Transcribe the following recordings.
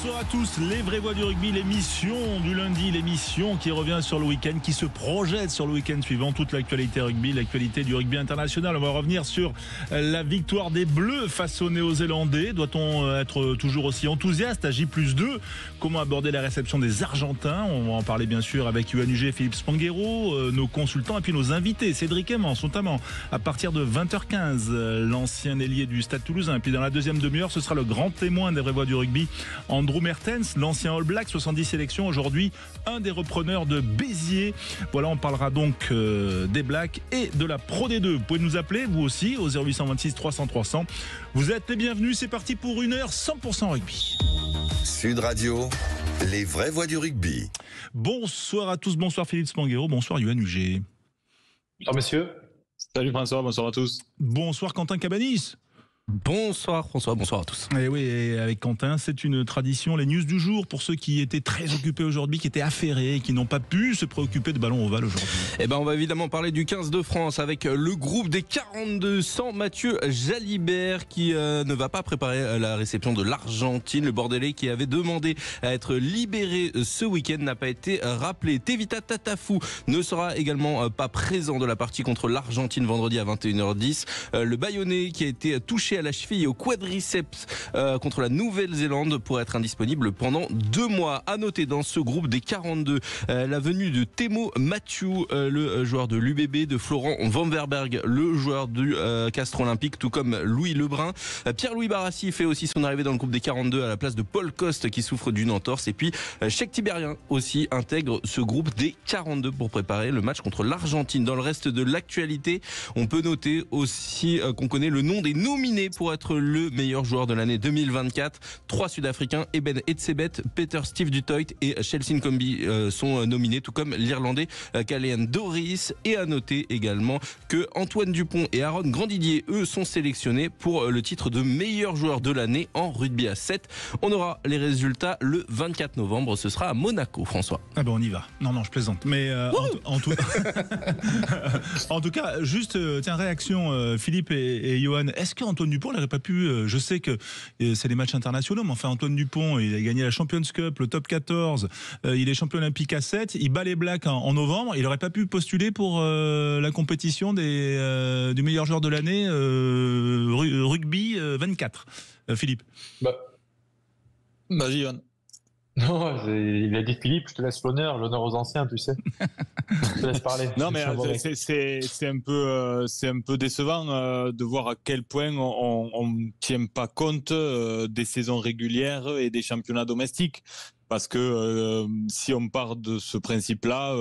Bonsoir à tous, les vraies voix du rugby, l'émission du lundi, l'émission qui revient sur le week-end, qui se projette sur le week-end suivant, toute l'actualité rugby, l'actualité du rugby international. On va revenir sur la victoire des Bleus face aux Néo-Zélandais. Doit-on être toujours aussi enthousiaste à J+2? Comment aborder la réception des Argentins? On va en parler bien sûr avec Yohan Uget et Philippe Spanghero, nos consultants et puis nos invités, Cédric Emmens notamment, à partir de 20h15, l'ancien ailier du Stade Toulousain. Et puis dans la deuxième demi-heure, ce sera le grand témoin des vraies voix du rugby, Andrew Mertens, l'ancien All Black, 70 sélections, aujourd'hui un des repreneurs de Béziers. Voilà, on parlera donc des Blacks et de la Pro D2. Vous pouvez nous appeler, vous aussi, au 0826 300 300. Vous êtes les bienvenus, c'est parti pour une heure 100% rugby. Sud Radio, les vraies voix du rugby. Bonsoir à tous, bonsoir Philippe Spanghero, bonsoir Yohan Uget. Bonsoir messieurs. Salut François, bonsoir à tous. Bonsoir Quentin Cabanis. Bonsoir François, bonsoir à tous. Et oui, et avec Quentin, c'est une tradition, les news du jour pour ceux qui étaient très occupés aujourd'hui, qui étaient affairés, qui n'ont pas pu se préoccuper de ballon ovale aujourd'hui. Eh ben, on va évidemment parler du 15 de France avec le groupe des 42 sans Mathieu Jalibert qui ne va pas préparer la réception de l'Argentine. Le Bordelais qui avait demandé à être libéré ce week-end n'a pas été rappelé. Tevita Tatafou ne sera également pas présent de la partie contre l'Argentine vendredi à 21h10. Le Bayonnais qui a été touché à la cheville et au quadriceps contre la Nouvelle-Zélande pourrait être indisponible pendant 2 mois. À noter dans ce groupe des 42 la venue de Temo Mathieu, le joueur de l'UBB, de Florent Vanverberg, le joueur du Castres Olympique, tout comme Louis Lebrun. Pierre-Louis Barassi fait aussi son arrivée dans le groupe des 42 à la place de Paul Coste qui souffre d'une entorse. Et puis Cheikh Tibérien aussi intègre ce groupe des 42 pour préparer le match contre l'Argentine. Dans le reste de l'actualité, on peut noter aussi qu'on connaît le nom des nominés pour être le meilleur joueur de l'année 2024. 3 Sud-Africains, Eben Etzebeth, Peter Steve Dutoit et Chelsea Nkombi sont nominés, tout comme l'Irlandais Callian Doris. Et à noter également que Antoine Dupont et Aaron Grandidier, eux, sont sélectionnés pour le titre de meilleur joueur de l'année en rugby à 7. On aura les résultats le 24 novembre. Ce sera à Monaco, François. Ah ben on y va. Non, je plaisante. Mais en tout cas, juste tiens, réaction Philippe et Yohan. Est-ce qu'Antoine Dupont n'aurait pas pu, je sais que c'est les matchs internationaux, mais enfin Antoine Dupont, il a gagné la Champions Cup, le top 14, il est champion olympique à 7, il bat les Blacks en novembre, il n'aurait pas pu postuler pour la compétition du meilleur joueur de l'année rugby 24. Philippe. Vas-y Yann. Non, il a dit Philippe, je te laisse l'honneur aux anciens, tu sais. Je te laisse parler. Non mais c'est un peu décevant de voir à quel point on tient pas compte des saisons régulières et des championnats domestiques. Parce que si on part de ce principe-là,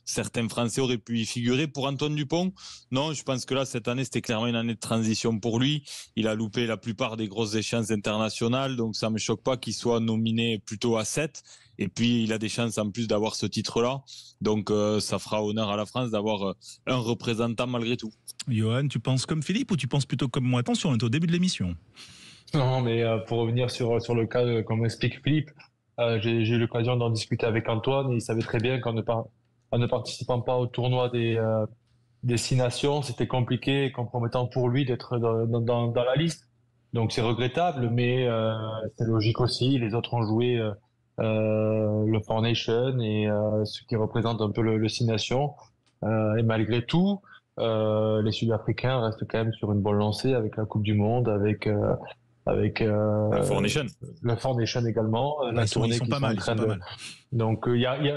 certains Français auraient pu y figurer. Pour Antoine Dupont, non, je pense que là, cette année, c'était clairement une année de transition pour lui. Il a loupé la plupart des grosses échéances internationales, donc ça me choque pas qu'il soit nominé plutôt à 7. Et puis, il a des chances en plus d'avoir ce titre-là. Donc, ça fera honneur à la France d'avoir un représentant malgré tout. Yohan, tu penses comme Philippe ou tu penses plutôt comme moi? Attention, on est au début de l'émission. Non, mais pour revenir sur le cas, comme explique Philippe, j'ai eu l'occasion d'en discuter avec Antoine et il savait très bien qu'en ne participant pas au tournoi des 6 nations, c'était compliqué et compromettant pour lui d'être dans la liste. Donc c'est regrettable, mais c'est logique aussi. Les autres ont joué le Four Nations et ce qui représente un peu le 6 nations. Et malgré tout, les Sud-Africains restent quand même sur une bonne lancée avec la Coupe du Monde, avec la Four Nation. La Four Nation également. La tournée ils sont pas mal. Donc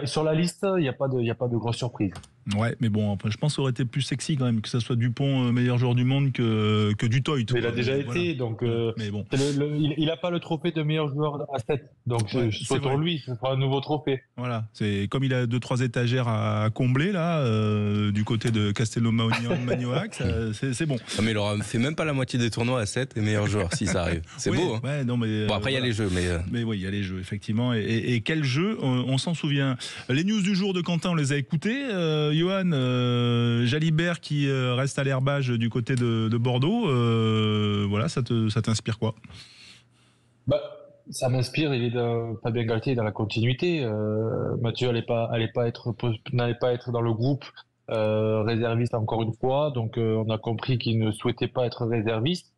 sur la liste, il y a pas de grosse surprise. Ouais, mais bon, après, je pense que ça aurait été plus sexy quand même que ça soit Dupont meilleur joueur du monde que Dutoit. Mais il a déjà été, donc mais bon. Il a pas le trophée de meilleur joueur à 7. Donc c'est pour lui, ce sera un nouveau trophée. Voilà, c'est comme il a 2-3 étagères à combler là, du côté de Castelnau-Magnoac, c'est bon. Non, mais il aura fait même pas la moitié des tournois à 7 et meilleur joueur si ça arrive. C'est oui, beau. Hein. Ouais, non, mais, bon après il y a les jeux, mais oui, il y a les jeux effectivement. Et quel jeu, on s'en souvient. Les news du jour de Quentin, on les a écoutés. Yohan, Jalibert qui reste à l'herbage du côté de Bordeaux. Voilà, ça t'inspire quoi? Ça m'inspire. Fabien Galtier est dans la continuité. Mathieu n'allait pas être dans le groupe réserviste encore une fois. Donc on a compris qu'il ne souhaitait pas être réserviste.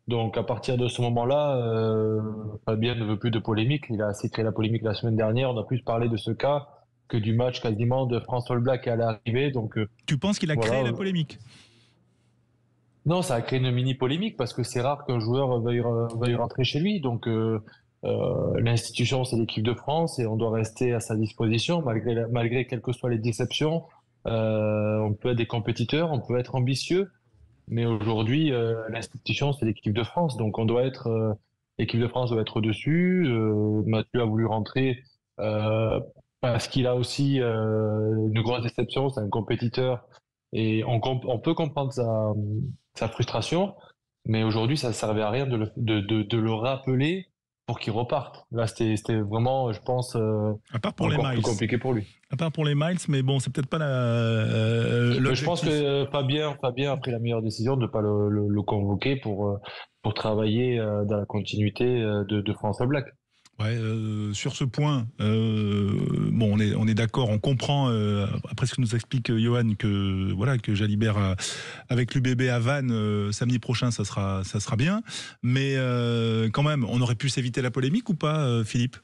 Donc à partir de ce moment-là, Fabien ne veut plus de polémique. Il a assez créé la polémique la semaine dernière. On a plus parlé de ce cas que du match quasiment de France All Black à l'arrivée. Donc Tu penses qu'il a voilà. créé la polémique? Non, ça a créé une mini polémique parce que c'est rare qu'un joueur veuille rentrer chez lui. Donc l'institution, c'est l'équipe de France et on doit rester à sa disposition malgré quelles que soient les déceptions. On peut être des compétiteurs, on peut être ambitieux, mais aujourd'hui, l'institution, c'est l'équipe de France. Donc on doit être, l'équipe de France doit être au-dessus. Mathieu a voulu rentrer parce qu'il a aussi une grosse déception, c'est un compétiteur et on peut comprendre sa frustration, mais aujourd'hui, ça ne servait à rien de le rappeler pour qu'il reparte. Là, c'était vraiment, je pense, À part pour les encore plus miles. compliqué pour lui. À part pour les miles, mais bon, c'est peut-être pas Je pense que Fabien a pris la meilleure décision de ne pas le convoquer pour travailler dans la continuité de France All Black. Ouais, sur ce point, bon, on est d'accord, on comprend après ce que nous explique Johan que voilà que Jalibert avec l'UBB à Vannes samedi prochain, ça sera bien, mais quand même, on aurait pu s'éviter la polémique ou pas, Philippe?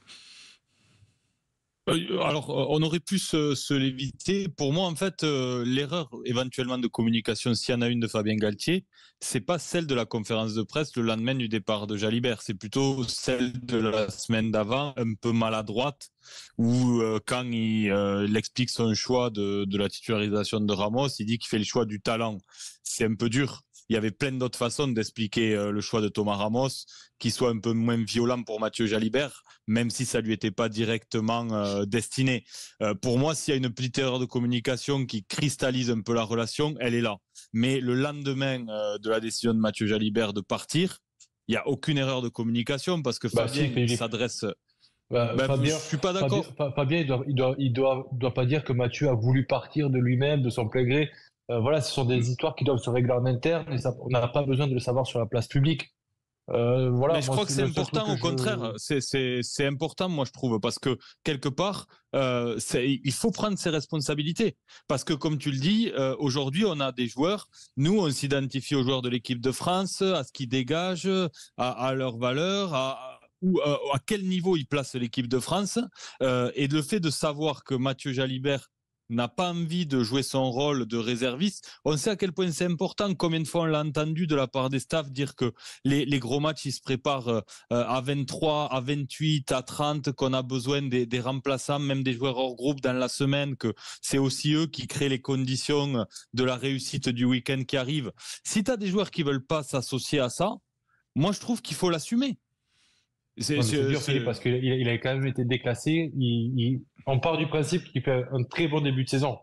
Alors, on aurait pu se l'éviter. Pour moi, en fait, l'erreur éventuellement de communication, s'il y en a une de Fabien Galtier, c'est pas celle de la conférence de presse le lendemain du départ de Jalibert. C'est plutôt celle de la semaine d'avant, un peu maladroite, où quand il explique son choix de la titularisation de Ramos, il dit qu'il fait le choix du talent. C'est un peu dur. Il y avait plein d'autres façons d'expliquer le choix de Thomas Ramos, qui soit un peu moins violent pour Mathieu Jalibert, même si ça lui était pas directement destiné. Pour moi, s'il y a une petite erreur de communication qui cristallise un peu la relation, elle est là. Mais le lendemain de la décision de Mathieu Jalibert de partir, il n'y a aucune erreur de communication parce que Fabien s'adresse... Fabien, je suis pas d'accord. Fabien, il doit pas dire que Mathieu a voulu partir de lui-même, de son plein gré. Voilà, ce sont des histoires qui doivent se régler en interne et ça, on n'a pas besoin de le savoir sur la place publique. Voilà, mais je crois que c'est important, au contraire. C'est important, moi, je trouve, parce que quelque part, il faut prendre ses responsabilités. Parce que, comme tu le dis, aujourd'hui, on a des joueurs. Nous, on s'identifie aux joueurs de l'équipe de France, à ce qu'ils dégagent, à leurs valeurs, à quel niveau ils placent l'équipe de France. Et le fait de savoir que Mathieu Jalibert n'a pas envie de jouer son rôle de réserviste. On sait à quel point c'est important. Combien de fois on l'a entendu de la part des staffs dire que les gros matchs, ils se préparent à 23, à 28, à 30, qu'on a besoin des remplaçants, même des joueurs hors groupe dans la semaine, que c'est aussi eux qui créent les conditions de la réussite du week-end qui arrive. Si tu as des joueurs qui veulent pas s'associer à ça, moi, je trouve qu'il faut l'assumer. C'est dur, Philippe, parce qu'il a quand même été déclassé. On part du principe qu'il fait un très bon début de saison.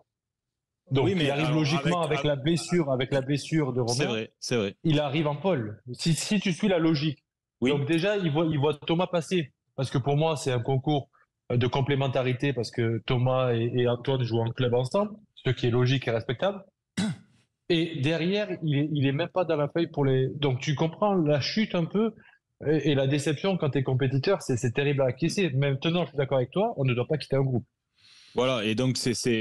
Donc, oui, mais il arrive logiquement avec la blessure de Romain. C'est vrai. Il arrive en pole. Si tu suis la logique. Oui. Donc, déjà, il voit Thomas passer. Parce que pour moi, c'est un concours de complémentarité parce que Thomas et Antoine jouent en club ensemble, ce qui est logique et respectable. Et derrière, il est même pas dans la feuille pour les. Donc, tu comprends la chute un peu. Et la déception quand tu es compétiteur, c'est terrible à acquiescer. Maintenant, je suis d'accord avec toi, on ne doit pas quitter un groupe. Voilà, et donc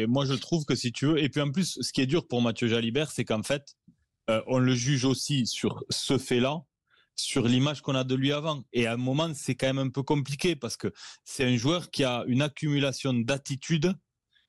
moi je trouve que si tu veux, et puis en plus, ce qui est dur pour Mathieu Jalibert, c'est qu'en fait, on le juge aussi sur ce fait-là, sur l'image qu'on a de lui avant. Et à un moment, c'est quand même un peu compliqué parce que c'est un joueur qui a une accumulation d'attitudes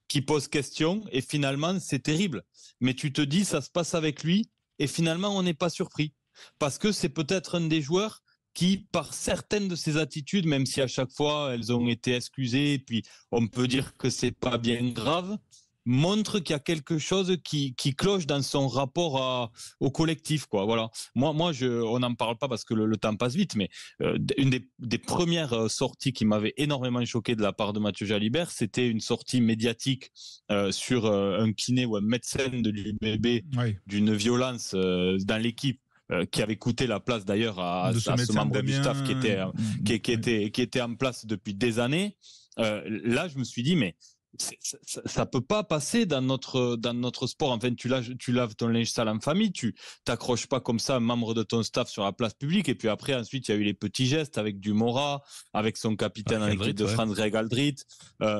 qui pose question, et finalement, c'est terrible. Mais tu te dis, ça se passe avec lui, et finalement, on n'est pas surpris. Parce que c'est peut-être un des joueurs qui, par certaines de ses attitudes, même si à chaque fois elles ont été excusées, et puis on peut dire que c'est pas bien grave, montre qu'il y a quelque chose qui cloche dans son rapport au collectif, quoi. Voilà. Moi, on n'en parle pas parce que le temps passe vite, mais une des premières sorties qui m'avait énormément choqué de la part de Mathieu Jalibert, c'était une sortie médiatique sur un kiné ou un médecin de l'UBB d'une violence dans l'équipe. Qui avait coûté la place d'ailleurs à ce membre du staff qui était en place depuis des années. Là, je me suis dit, mais ça peut pas passer dans notre sport. Enfin, tu laves ton linge sale en famille, tu t'accroches pas comme ça un membre de ton staff sur la place publique. Et puis après, ensuite, il y a eu les petits gestes avec Dumora, avec son capitaine en équipe de France, Greg Aldrit.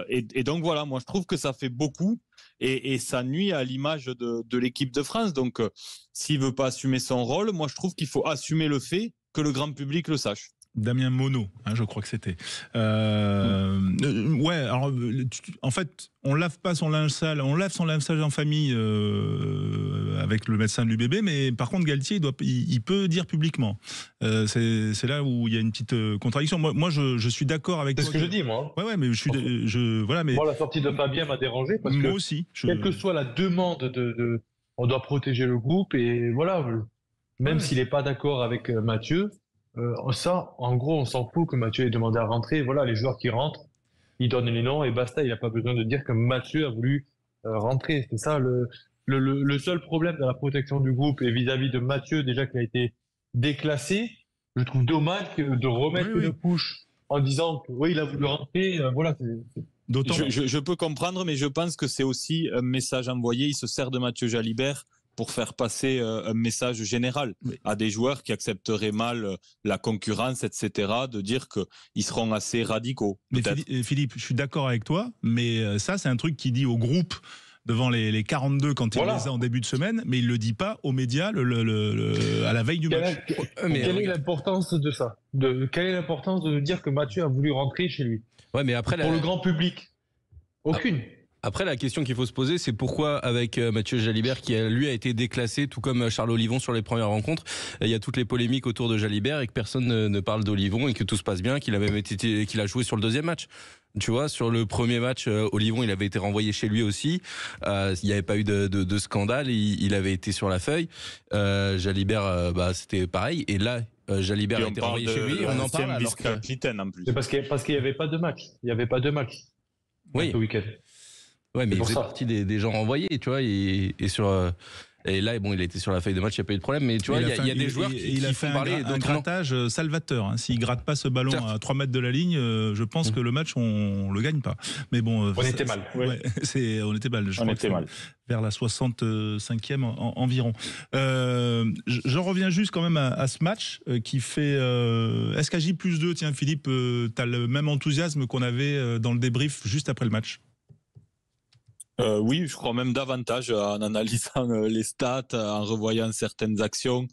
Et donc voilà, moi je trouve que ça fait beaucoup. Et ça nuit à l'image de l'équipe de France. Donc, s'il veut pas assumer son rôle, moi je trouve qu'il faut assumer le fait que le grand public le sache. Damien Monod, je crois que c'était. Ouais, alors en fait, on lave pas son linge sale, on lave son linge sale en famille avec le médecin de l'UBB, mais par contre Galtier, il peut dire publiquement. C'est là où il y a une petite contradiction. Moi, je suis d'accord avec toi. C'est ce que je dis, moi. Ouais, mais voilà, mais moi, la sortie de Fabien m'a dérangé parce moi que aussi. Quelle que soit la demande on doit protéger le groupe et voilà. Même s'il n'est pas d'accord avec Mathieu. Ça, en gros, on s'en fout que Mathieu ait demandé à rentrer. Voilà, les joueurs qui rentrent, ils donnent les noms et basta. Il n'a pas besoin de dire que Mathieu a voulu rentrer. C'est ça le seul problème dans la protection du groupe et vis-à-vis de Mathieu, déjà qui a été déclassé. Je trouve dommage de remettre une couche en disant que oui, il a voulu rentrer. Voilà. D'autant. Je peux comprendre, mais je pense que c'est aussi un message envoyé. Il se sert de Mathieu Jalibert pour faire passer un message général à des joueurs qui accepteraient mal la concurrence, etc., de dire qu'ils seront assez radicaux. Mais Philippe, je suis d'accord avec toi, mais ça, c'est un truc qu'il dit au groupe devant les 42 quand il les a en début de semaine, mais il ne le dit pas aux médias à la veille du match. Quelle est l'importance de ça quelle est l'importance de dire que Mathieu a voulu rentrer chez lui mais après, pour le grand public? Aucune. Après, la question qu'il faut se poser, c'est pourquoi avec Mathieu Jalibert, qui lui a été déclassé, tout comme Charles Olivon sur les premières rencontres, il y a toutes les polémiques autour de Jalibert et que personne ne parle d'Olivon et que tout se passe bien, qu'il a joué sur le deuxième match. Tu vois, sur le premier match, Olivon, il avait été renvoyé chez lui aussi. Il n'y avait pas eu de scandale. Il avait été sur la feuille. Jalibert, c'était pareil. Et là, Jalibert a été renvoyé chez lui. On en parle alors capitaine en plus. C'est parce qu'il n'y avait pas de match. Il n'y avait pas de match. Oui. Ce week-end. Ouais, mais il faisait partie des gens renvoyés, tu vois, et là, bon, il a été sur la feuille de match, il n'y a pas eu de problème, mais tu vois, il y a des joueurs qui font parler. Il a fait un grattage salvateur. S'il ne gratte pas ce ballon à 3 mètres de la ligne, je pense que le match, on ne le gagne pas. Mais bon, on était mal. On était mal. On était mal. Vers la 65e environ. J'en reviens juste quand même à ce match qui fait... Est-ce qu'à J+2, tiens Philippe, tu as le même enthousiasme qu'on avait dans le débrief juste après le match? Oui, je crois même davantage en analysant les stats, en revoyant certaines actions.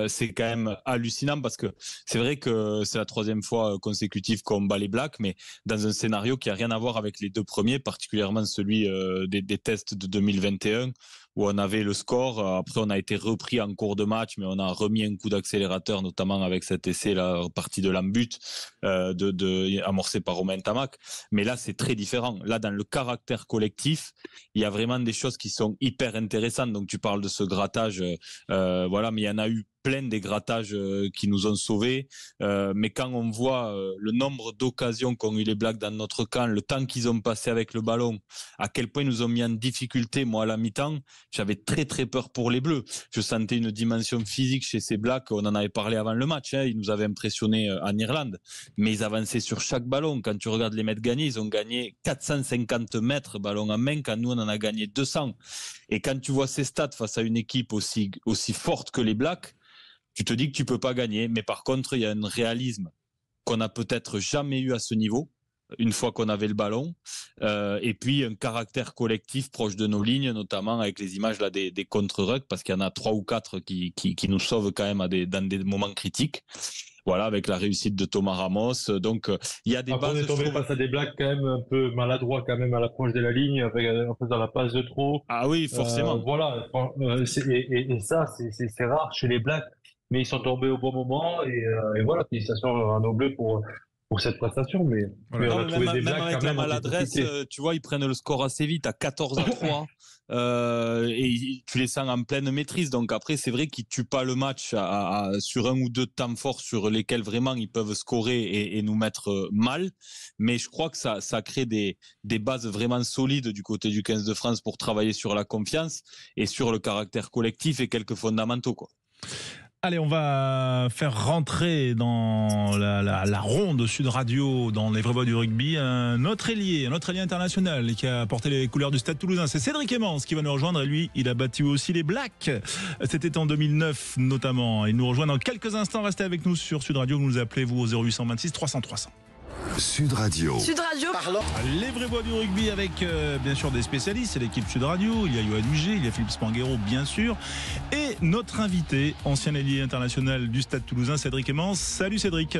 C'est quand même hallucinant parce que c'est vrai que c'est la 3e fois consécutive qu'on bat les Blacks, mais dans un scénario qui a rien à voir avec les 2 premiers, particulièrement celui des tests de 2021 où on avait le score. Après, on a été repris en cours de match, mais on a remis un coup d'accélérateur, notamment avec cet essai là, partie de l'embut amorcé par Romain Tamac. Mais là, c'est très différent. Là, dans le caractère collectif, il y a vraiment des choses qui sont hyper intéressantes. Donc, tu parles de ce grattage, voilà, mais il y en a eu plein des grattages qui nous ont sauvés. Mais quand on voit le nombre d'occasions qu'ont eu les Blacks dans notre camp, le temps qu'ils ont passé avec le ballon, à quel point ils nous ont mis en difficulté, moi à la mi-temps, j'avais très très peur pour les Bleus. Je sentais une dimension physique chez ces Blacks, on en avait parlé avant le match, ils nous avaient impressionnés en Irlande, mais ils avançaient sur chaque ballon. Quand tu regardes les mètres gagnés, ils ont gagné 450 mètres ballon en main, quand nous on en a gagné 200. Et quand tu vois ces stats face à une équipe aussi forte que les Blacks, tu te dis que tu peux pas gagner, mais par contre, il y a un réalisme qu'on n'a peut-être jamais eu à ce niveau, une fois qu'on avait le ballon, et puis un caractère collectif proche de nos lignes, notamment avec les images là des contre-rucks, parce qu'il y en a 3 ou 4 qui nous sauvent quand même dans des moments critiques. Voilà, avec la réussite de Thomas Ramos. Donc, il y a des bases. On est tombé face à des Blacks quand même un peu maladroits quand même à l'approche de la ligne, en faisant la passe de trop. Ah oui, forcément. Voilà, et ça, c'est rare chez les Blacks. Mais ils sont tombés au bon moment et voilà, félicitations à nos Bleus pour cette prestation. Mais on a trouvé des Blacks même avec la maladresse, tu vois, ils prennent le score assez vite à 14-3 et tu les sens en pleine maîtrise. Donc après, c'est vrai qu'ils tuent pas le match sur 1 ou 2 temps forts sur lesquels vraiment ils peuvent scorer et nous mettre mal. Mais je crois que ça crée des bases vraiment solides du côté du 15 de France pour travailler sur la confiance et sur le caractère collectif et quelques fondamentaux, quoi. Allez, on va faire rentrer dans la ronde Sud Radio, dans les vrais voix du rugby, un autre ailier international qui a porté les couleurs du Stade Toulousain. C'est Cédric Emmens qui va nous rejoindre et lui, il a battu aussi les Blacks. C'était en 2009 notamment. Il nous rejoint dans quelques instants. Restez avec nous sur Sud Radio. Vous nous appelez, vous, au 0826 300 300. Sud Radio. Sud Radio. Les vraies voix du rugby avec bien sûr des spécialistes, c'est l'équipe Sud Radio, il y a Johan Huget, il y a Philippe Spanghero bien sûr, et notre invité, ancien ailier international du Stade Toulousain, Cédric Emmens. Salut Cédric.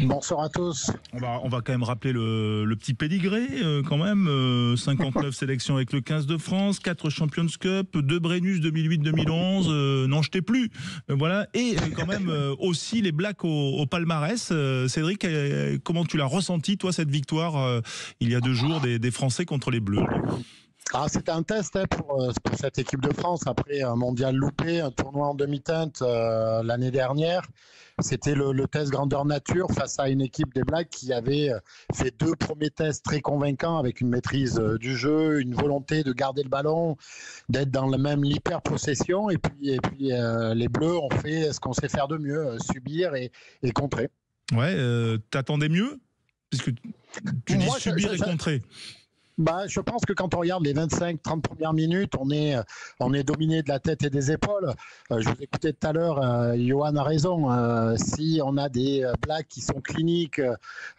Bonsoir à tous. On va quand même rappeler le petit pédigré quand même, 59 sélections avec le 15 de France, 4 Champions Cup, 2 Brennus 2008-2011, n'en jetez plus, voilà, et quand même aussi les Blacks au palmarès. Cédric, comment tu l'as ressenti toi cette victoire il y a 2 jours des Français contre les Bleus? C'était un test pour cette équipe de France après un mondial loupé, un tournoi en demi-teinte l'année dernière. C'était le test grandeur nature face à une équipe des Blacks qui avait fait 2 premiers tests très convaincants avec une maîtrise du jeu, une volonté de garder le ballon, d'être dans l'hyper-possession. Et puis les Bleus ont fait ce qu'on sait faire de mieux, subir et contrer. Ouais, t'attendais mieux? Puisque tu dis subir et contrer. Je pense que quand on regarde les 25-30 premières minutes, on est dominé de la tête et des épaules. Je vous écoutais tout à l'heure, Johan a raison. Si on a des Blacks qui sont cliniques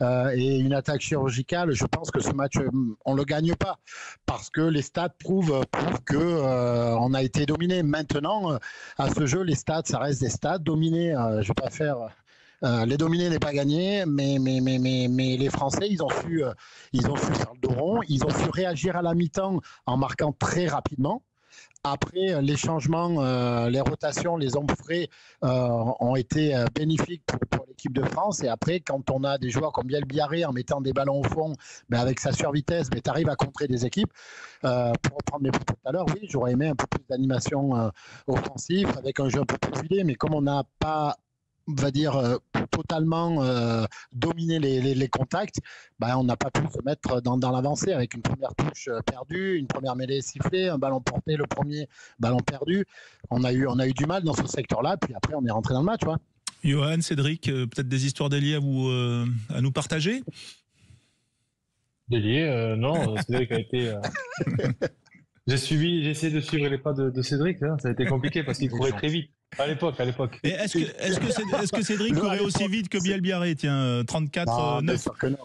et une attaque chirurgicale, je pense que ce match, on ne le gagne pas. Parce que les stats prouvent qu'on a été dominé. Maintenant, à ce jeu, les stats, ça reste des stats dominés. Je ne vais pas faire... les dominés n'est pas gagné, mais les Français, ils ont su faire le dos rond, ils ont su réagir à la mi-temps en marquant très rapidement. Après, les changements, les rotations, les hommes frais ont été bénéfiques pour l'équipe de France. Et après, quand on a des joueurs comme Biel Biarré en mettant des ballons au fond, avec sa survitesse, tu arrives à contrer des équipes. Pour reprendre mes propos tout à l'heure, oui, j'aurais aimé un peu plus d'animation offensive avec un jeu un peu plus huilé, mais comme on n'a pas totalement dominer les contacts, on n'a pas pu se mettre dans l'avancée avec une première touche perdue, une première mêlée sifflée, un ballon porté, le premier ballon perdu. On a eu du mal dans ce secteur-là, puis après on est rentré dans le match. Johan, Cédric, peut-être des histoires d'ailier à nous partager? D'ailier, non, Cédric a été... J'ai essayé de suivre les pas de Cédric, ça a été compliqué parce qu'il courait très vite. À l'époque. Et est-ce que Cédric courait aussi vite que Biel Biarré? Tiens, 34-9. Bien sûr que non.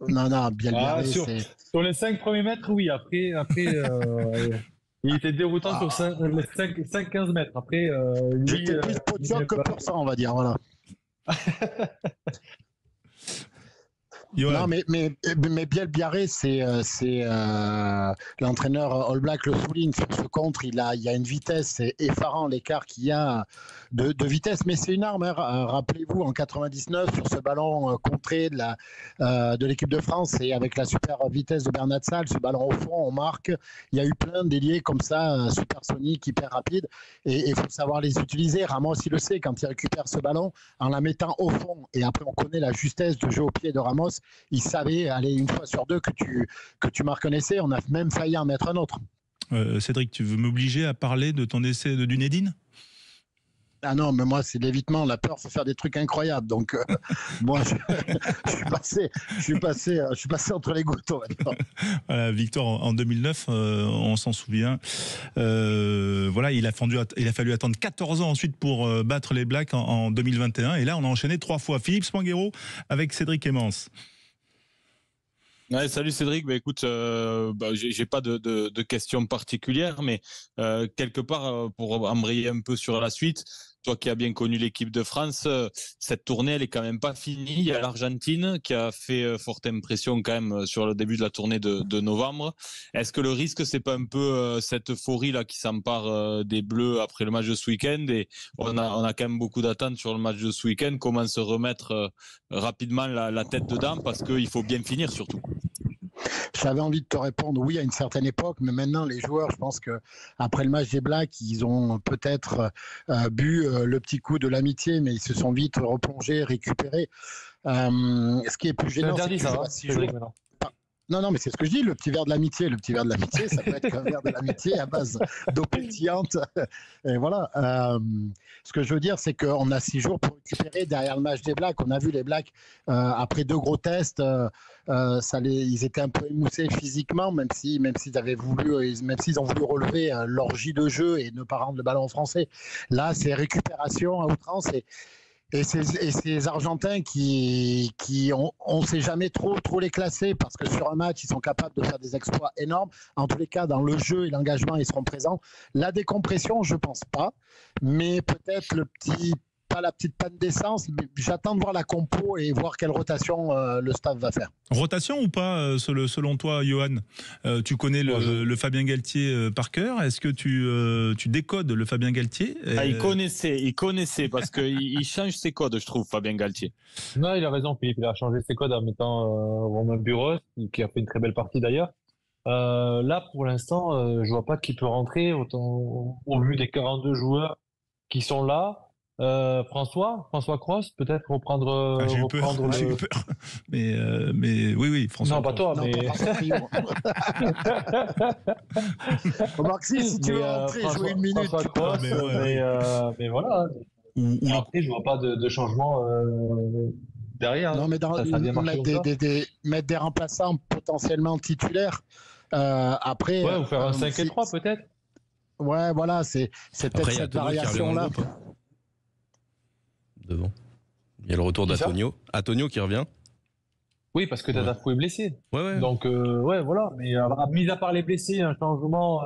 Non, Biel Biarré, sur les 5 premiers mètres, oui. Après il était déroutant sur les 5-15 mètres. Après, j'étais plus podium que pour ça, on va dire. Voilà. Non, mais Biel Biarré, c'est l'entraîneur All Black le souligne sur ce contre. Il y a une vitesse, c'est effarant l'écart qu'il y a de vitesse, mais c'est une arme. Rappelez-vous, en 99, sur ce ballon contré de l'équipe de France et avec la super vitesse de Bernat Salle, ce ballon au fond, on marque. Il y a eu plein d'ailiers comme ça, supersoniques, hyper rapides, et il faut savoir les utiliser. Ramos, il le sait, quand il récupère ce ballon, en la mettant au fond, et après on connaît la justesse de jeu au pied de Ramos, il savait aller une fois sur 2 que tu marques un essai. On a même failli en mettre un autre. Cédric, tu veux m'obliger à parler de ton essai de Dunedin? Ah non, mais moi, c'est l'évitement. La peur, faut faire des trucs incroyables. Donc, moi, je suis passé entre les gouttes. Voilà, victoire en 2009, on s'en souvient. Voilà, il a fallu attendre 14 ans ensuite pour battre les Blacks en 2021. Et là, on a enchaîné 3 fois. Philippe Spanghero avec Cédric Emmens. Ouais, salut Cédric, écoute, j'ai pas de questions particulières, mais quelque part, pour embrayer un peu sur la suite, toi qui as bien connu l'équipe de France, cette tournée elle est quand même pas finie. Il y a l'Argentine qui a fait forte impression quand même sur le début de la tournée de novembre. Est-ce que le risque c'est pas un peu cette euphorie là qui s'empare des Bleus après le match de ce week-end, et on a quand même beaucoup d'attentes sur le match de ce week-end, comment se remettre rapidement la tête dedans, parce qu'il faut bien finir surtout. J'avais envie de te répondre oui à une certaine époque, mais maintenant les joueurs, je pense que après le match des Blacks, ils ont peut-être bu le petit coup de l'amitié, mais ils se sont vite replongés, récupérés. Ce qui est plus gênant, c'est que tu joues à 6 jours. Non, mais c'est ce que je dis, le petit verre de l'amitié. Le petit verre de l'amitié, ça peut être qu'un verre de l'amitié à base d'eau pétillante. Et voilà. Ce que je veux dire, c'est qu'on a 6 jours pour récupérer derrière le match des Blacks. On a vu les Blacks, après 2 gros tests, ils étaient un peu émoussés physiquement, même s'ils ont voulu relever l'orgie de jeu et ne pas rendre le ballon français. Là, c'est récupération à outrance. Et ces Argentins qui on sait jamais trop les classer parce que sur un match, ils sont capables de faire des exploits énormes. En tous les cas, dans le jeu et l'engagement, ils seront présents. La décompression, je pense pas. Mais peut-être pas la petite panne d'essence. Mais j'attends de voir la compo et voir quelle rotation le staff va faire. Rotation ou pas, selon toi, Johan? Tu connais le Fabien Galtier par cœur. Est-ce que tu décodes le Fabien Galtier? Il connaissait parce qu'il change ses codes, je trouve, Fabien Galtier. Non, il a raison, Philippe. Il a changé ses codes en mettant Romain Buros, qui a fait une très belle partie d'ailleurs. Là, pour l'instant, je vois pas qui peut rentrer au vu des 42 joueurs qui sont là. François Cross, peut-être reprendre. J'ai eu peur. Mais oui, François. Non, pas toi, mais. Remarque, si tu veux rentrer, jouer une minute. François Cross, mais voilà. Après, je vois pas de changement derrière. Non, mais mettre des remplaçants potentiellement titulaires. Après. Ouais, ou faire un 5-3 peut-être. Ouais, voilà, c'est peut-être cette variation-là. Devant. Il y a le retour d'Antonio. Antonio qui revient. Oui, parce que Tadafou est blessé. Ouais. Donc, voilà. Mais mis à part les blessés, un changement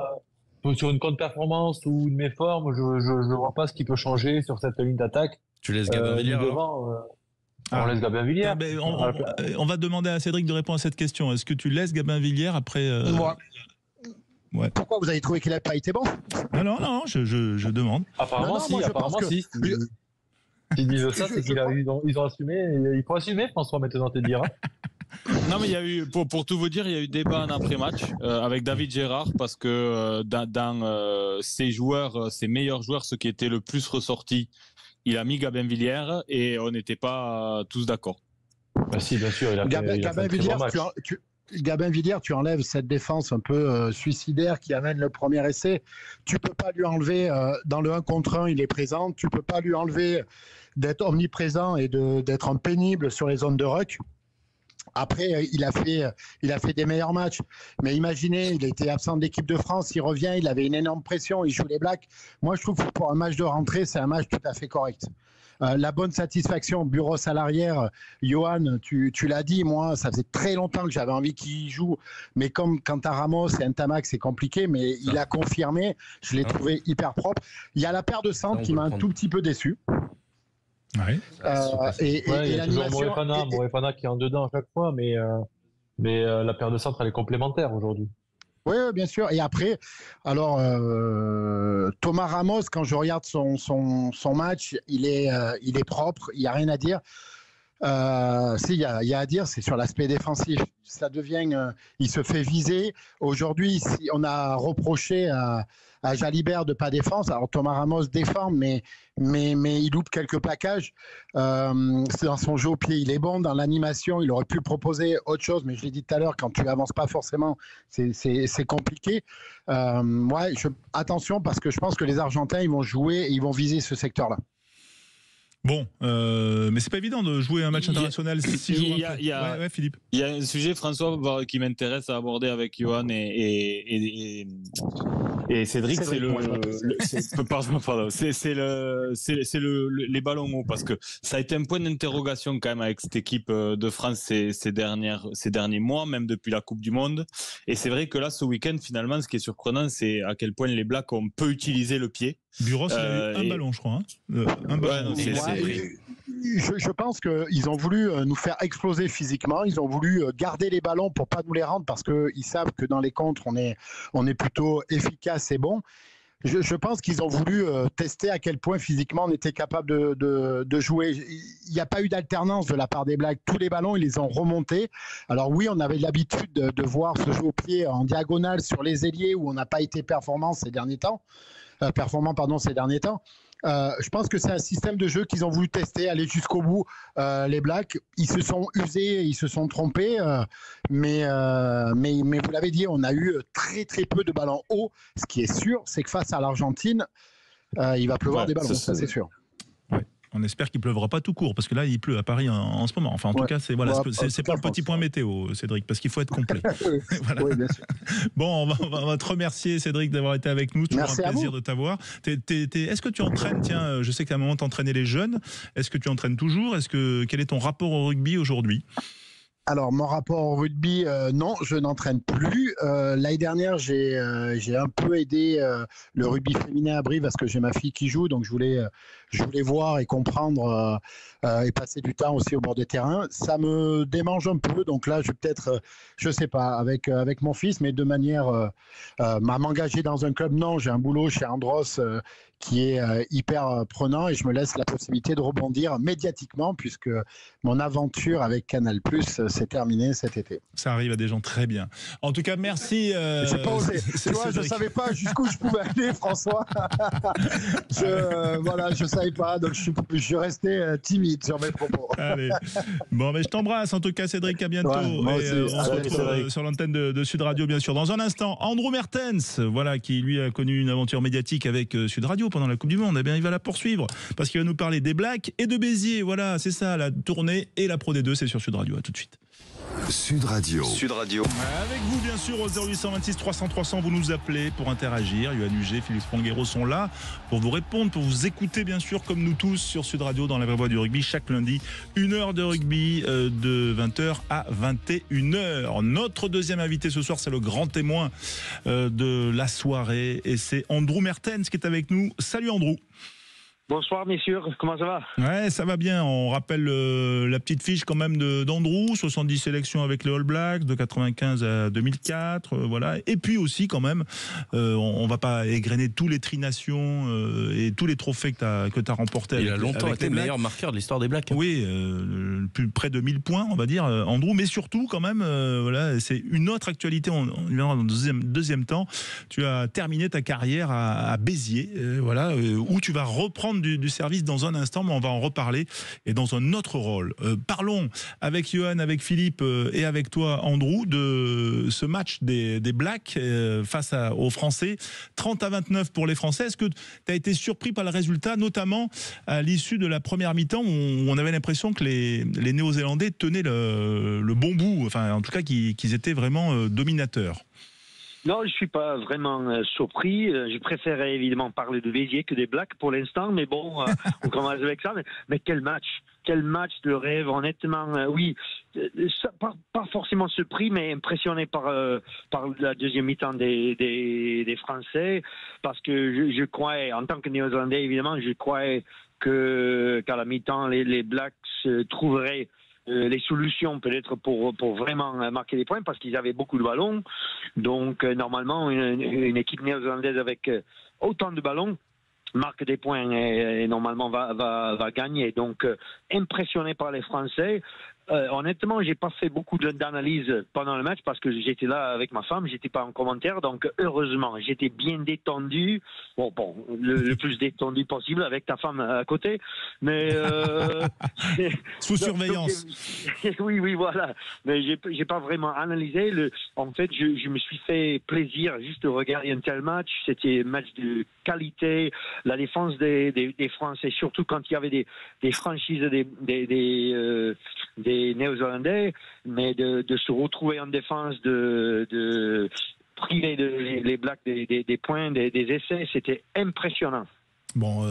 sur une contre-performance ou une méforme, je vois pas ce qui peut changer sur cette ligne d'attaque. Tu laisses Gabin Villiers devant. On laisse Gabin Villiers. On va demander à Cédric de répondre à cette question. Est-ce que tu laisses Gabin Villiers après Moi. Ouais. Pourquoi vous avez trouvé qu'il n'a pas été bon? Non, je demande. Apparemment, si. S'ils disent ça, c'est ils ont assumé. Il faut assumer, François, maintenant te dire. Non, mais il y a eu, pour tout vous dire, il y a eu débat en après-match avec David Gérard parce que dans ses meilleurs joueurs, ceux qui étaient le plus ressortis, il a mis Gabin Villiers et on n'était pas tous d'accord. Bah si, bien sûr. Gabin Villiers, tu enlèves cette défense un peu suicidaire qui amène le premier essai. Tu peux pas lui enlever dans le 1 contre 1, il est présent. Tu peux pas lui enlever d'être omniprésent et d'être un pénible sur les zones de ruck. Après, il a fait des meilleurs matchs. Mais imaginez, il était absent de l'équipe de France, il revient, il avait une énorme pression, il joue les Blacks. Moi, je trouve que pour un match de rentrée, c'est un match tout à fait correct. La bonne satisfaction, Buros à l'arrière, Johan, tu l'as dit, moi, ça faisait très longtemps que j'avais envie qu'il joue, mais comme quant à Ramos et Ntamak, c'est compliqué, mais il a confirmé, je l'ai trouvé hyper propre. Il y a la paire de centres qui m'a un tout petit peu déçu. Ouais. Il y a toujours Morefana qui est en dedans à chaque fois, mais la paire de centres, elle est complémentaire aujourd'hui. Oui, bien sûr. Et après, alors, Thomas Ramos, quand je regarde son match, il est propre, il n'y a rien à dire. Il y a à dire, c'est sur l'aspect défensif. Ça devient, il se fait viser. Aujourd'hui, on a reproché à Jalibert de pas défendre. Alors Thomas Ramos défend, mais il loupe quelques plaquages. Dans son jeu au pied, il est bon. Dans l'animation, il aurait pu proposer autre chose, mais je l'ai dit tout à l'heure, quand tu avances pas forcément, c'est compliqué. Attention, parce que je pense que les Argentins, ils vont jouer et ils vont viser ce secteur-là. Bon, mais c'est pas évident de jouer un match international. Ouais, Philippe. Il y a un sujet, François, qui m'intéresse à aborder avec Johan et Cédric, c'est les ballons hauts, parce que ça a été un point d'interrogation quand même avec cette équipe de France ces derniers mois, même depuis la Coupe du Monde. Et c'est vrai que là, ce week-end, finalement, ce qui est surprenant, c'est à quel point les Blacks ont peu utilisé le pied. Buros, il a eu un ballon, je crois. Un ballon. Je pense qu'ils ont voulu nous faire exploser physiquement. Ils ont voulu garder les ballons pour pas nous les rendre parce qu'ils savent que dans les contres, on est plutôt efficace et bon. Je pense qu'ils ont voulu tester à quel point physiquement on était capable de jouer. Il n'y a pas eu d'alternance de la part des Blacks. Tous les ballons, ils les ont remontés. Alors oui, on avait l'habitude de voir ce jeu au pied en diagonale sur les ailiers où on n'a pas été performant ces derniers temps. Je pense que c'est un système de jeu qu'ils ont voulu tester, aller jusqu'au bout. Les Blacks, ils se sont usés, ils se sont trompés, mais vous l'avez dit, on a eu très très peu de ballons hauts. Ce qui est sûr, c'est que face à l'Argentine, il va pleuvoir des ballons, ça c'est sûr. Ouais. On espère qu'il pleuvra pas tout court, parce que là, il pleut à Paris en ce moment. Enfin, en tout cas, c'est voilà, c'est pour le petit point météo, Cédric, parce qu'il faut être complet. Voilà. Oui, bien sûr. Bon, on va te remercier, Cédric, d'avoir été avec nous. Toujours un plaisir de t'avoir. Est-ce que tu entraînes, tiens, je sais qu'à un moment, tu entraînais les jeunes. Est-ce que tu entraînes toujours? Quel est ton rapport au rugby aujourd'hui? Alors, mon rapport au rugby, non, je n'entraîne plus. L'année dernière, j'ai un peu aidé le rugby féminin à Brive parce que j'ai ma fille qui joue, donc je voulais voir et comprendre et passer du temps aussi au bord des terrains. Ça me démange un peu, donc là, je vais peut-être, je sais pas, avec mon fils, mais de manière m'engager dans un club, non, j'ai un boulot chez Andros qui est hyper prenant et je me laisse la possibilité de rebondir médiatiquement puisque mon aventure avec Canal+ s'est terminée cet été. Ça arrive à des gens très bien. En tout cas, merci. J'ai pas osé. Tu vois, je savais pas jusqu'où je pouvais aller, François. Je savais pas, donc je restais timide sur mes propos. Allez. Bon, mais je t'embrasse. En tout cas, Cédric, à bientôt. Ouais, on se retrouve sur l'antenne de Sud Radio, bien sûr. Dans un instant, Andrew Mertens, voilà, qui lui a connu une aventure médiatique avec Sud Radio pendant la Coupe du Monde. Eh bien, il va la poursuivre parce qu'il va nous parler des Blacks et de Béziers. Voilà, c'est ça, la tournée et la Pro D2, c'est sur Sud Radio. À tout de suite. Sud Radio. Avec vous, bien sûr, au 0826 300 300, vous nous appelez pour interagir. Yoann Huget, Philippe Spanghero sont là pour vous répondre, pour vous écouter, bien sûr, comme nous tous sur Sud Radio dans la vraie voix du rugby. Chaque lundi, 1 heure de rugby de 20h à 21h. Notre deuxième invité ce soir, c'est le grand témoin de la soirée et c'est Andrew Mertens qui est avec nous. Salut Andrew. Bonsoir messieurs, comment ça va? Ouais, ça va bien. On rappelle la petite fiche quand même d'Andrew, 70 sélections avec les All Blacks de 95 à 2004, voilà. Et puis aussi quand même, on va pas égrener tous les trinations et tous les trophées que tu as remportés. Il a longtemps été le meilleur marqueur de l'histoire des Blacks. Oui, plus près de 1000 points, on va dire, Andrew. Mais surtout quand même, voilà, c'est une autre actualité. On y verra dans le deuxième temps. Tu as terminé ta carrière à Béziers, voilà, où tu vas reprendre du service dans un instant, mais on va en reparler et dans un autre rôle. Parlons avec Yoann, avec Philippe et avec toi, Andrew, de ce match des Blacks face aux Français. 30-29 pour les Français. Est-ce que tu as été surpris par le résultat, notamment à l'issue de la première mi-temps où on avait l'impression que les Néo-Zélandais tenaient le bon bout, enfin en tout cas qu'ils étaient vraiment dominateurs? Non, je suis pas vraiment surpris. Je préférais évidemment parler de Béziers que des Blacks pour l'instant, mais bon, on commence avec ça. Mais quel match de rêve, honnêtement. Oui, pas forcément surpris, mais impressionné par la deuxième mi-temps des Français, parce que je croyais, en tant que Néo-Zélandais évidemment, je croyais qu'à la mi-temps les Blacks trouveraient les solutions peut-être pour vraiment marquer des points parce qu'ils avaient beaucoup de ballons. Donc normalement une équipe néo-zélandaise avec autant de ballons marque des points et normalement va gagner. Donc impressionné par les Français. Honnêtement, j'ai pas fait beaucoup d'analyse pendant le match parce que j'étais là avec ma femme, j'étais pas en commentaire, donc heureusement, j'étais bien détendu. Bon, le plus détendu possible avec ta femme à côté, mais sous surveillance. Oui, voilà. Mais j'ai pas vraiment analysé. En fait, je me suis fait plaisir juste de regarder un tel match. C'était un match de qualité. La défense des Français, surtout quand il y avait des franchises des Néo-Zélandais, mais de se retrouver en défense, de priver les Blacks des points, des essais, c'était impressionnant. Bon,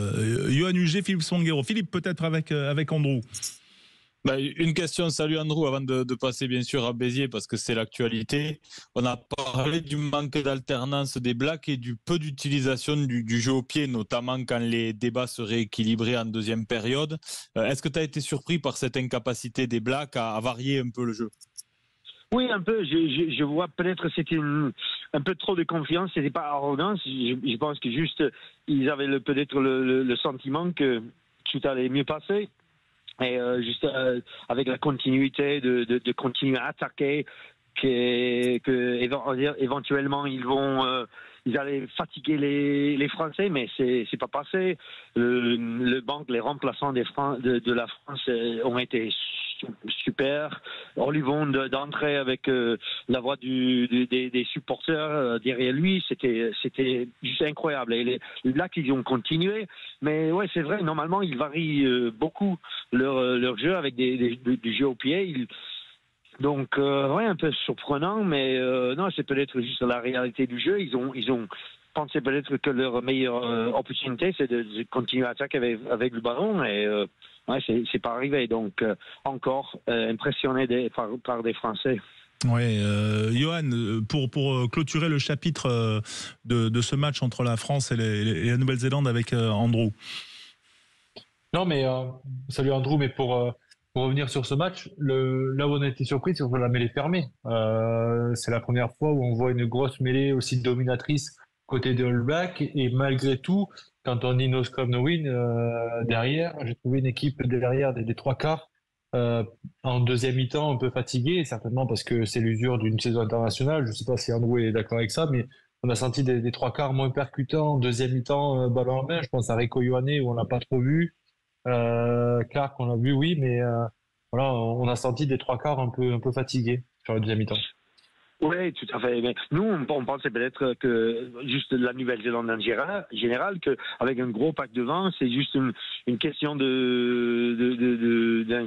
Yoann Huget, Philippe Spanghero. Philippe, peut-être avec Andrew. Une question, salut Andrew, avant de passer bien sûr à Béziers parce que c'est l'actualité. On a parlé du manque d'alternance des Blacks et du peu d'utilisation du jeu au pied, notamment quand les débats seraient équilibrés en deuxième période. Est-ce que tu as été surpris par cette incapacité des Blacks à varier un peu le jeu? Oui, un peu. Je vois peut-être c'était un peu trop de confiance. C'était pas arrogance. Je pense que juste ils avaient peut-être le sentiment que tout allait mieux passer. Et juste avec la continuité de continuer à attaquer, éventuellement ils allaient fatiguer les Français, mais c'est pas passé. Les remplaçants de la France ont été super. Olivon d'entrer avec la voix des supporters derrière lui, c'était juste incroyable. Et les Blacks, ils ont continué. Mais ouais, c'est vrai, normalement, ils varient beaucoup leur jeu avec du jeu au pied. Donc, ouais, un peu surprenant, mais non, c'est peut-être juste la réalité du jeu. Ils ont pensé peut-être que leur meilleure opportunité, c'est de continuer à attaquer avec le ballon, et ouais, c'est pas arrivé. Donc, encore impressionné par des Français. Ouais, Johan, pour clôturer le chapitre de ce match entre la France et la Nouvelle-Zélande avec Andrew. Non, mais salut Andrew, mais pour revenir sur ce match, là où on a été surpris, c'est qu'on voit la mêlée fermée. C'est la première fois où on voit une grosse mêlée aussi dominatrice côté des All Blacks, et malgré tout, quand on dit no scrum no win derrière, j'ai trouvé une équipe derrière des trois quarts en deuxième mi-temps un peu fatiguée, certainement parce que c'est l'usure d'une saison internationale. Je ne sais pas si Andrew est d'accord avec ça, mais on a senti des trois quarts moins percutants en deuxième mi-temps, ballon en main. Je pense à Rico Ioane où on l'a pas trop vu. Clark, on l'a vu, oui, mais voilà, on a senti des trois quarts un peu fatigués sur le deuxième mi-temps. Oui, tout à fait. Mais nous, on pensait peut-être que juste la Nouvelle-Zélande en général, qu'avec un gros pack de vent, c'est juste une question d'un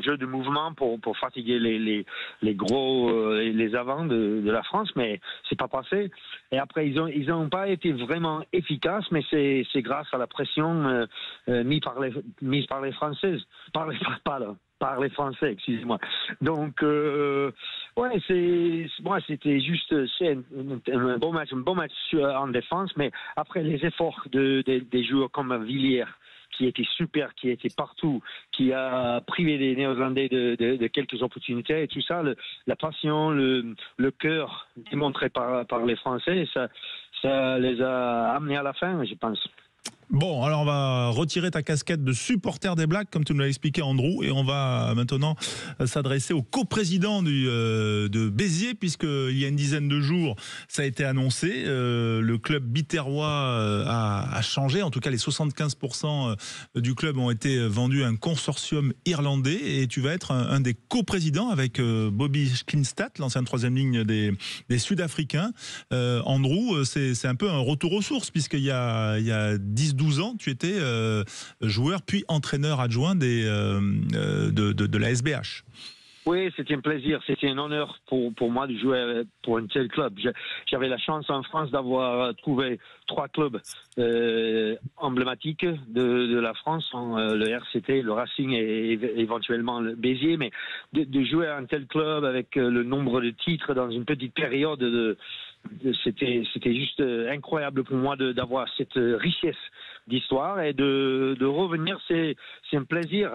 jeu de mouvement pour fatiguer les gros, les avants de la France, mais c'est pas passé. Et après, ils ont pas été vraiment efficaces, mais c'est grâce à la pression mise par les Françaises, par les Français, excusez-moi. Donc, ouais, c'était juste un bon match en défense, mais après les efforts des joueurs comme Villiers, qui était super, qui était partout, qui a privé les Néo-Zélandais de quelques opportunités et tout ça, la passion, le cœur démontré par les Français, ça les a amenés à la fin, je pense. Bon, alors on va retirer ta casquette de supporter des Blacks, comme tu nous l'as expliqué, Andrew, et on va maintenant s'adresser au coprésident de Béziers, puisqu'il y a une dizaine de jours, ça a été annoncé. Le club biterrois a changé. En tout cas, les 75% du club ont été vendus à un consortium irlandais, et tu vas être un des coprésidents avec Bobby Skinstad, l'ancienne troisième ligne des Sud-Africains. Andrew, c'est un peu un retour aux sources, puisqu'il y a 10-12 ans, tu étais joueur puis entraîneur adjoint de la SBH. Oui, c'était un plaisir, c'était un honneur pour moi de jouer pour un tel club. J'avais la chance en France d'avoir trouvé 3 clubs emblématiques de la France, le RCT, le Racing et éventuellement le Béziers, mais de jouer à un tel club avec le nombre de titres dans une petite période c'était juste incroyable pour moi d'avoir cette richesse d'histoire et de revenir. C'est un plaisir.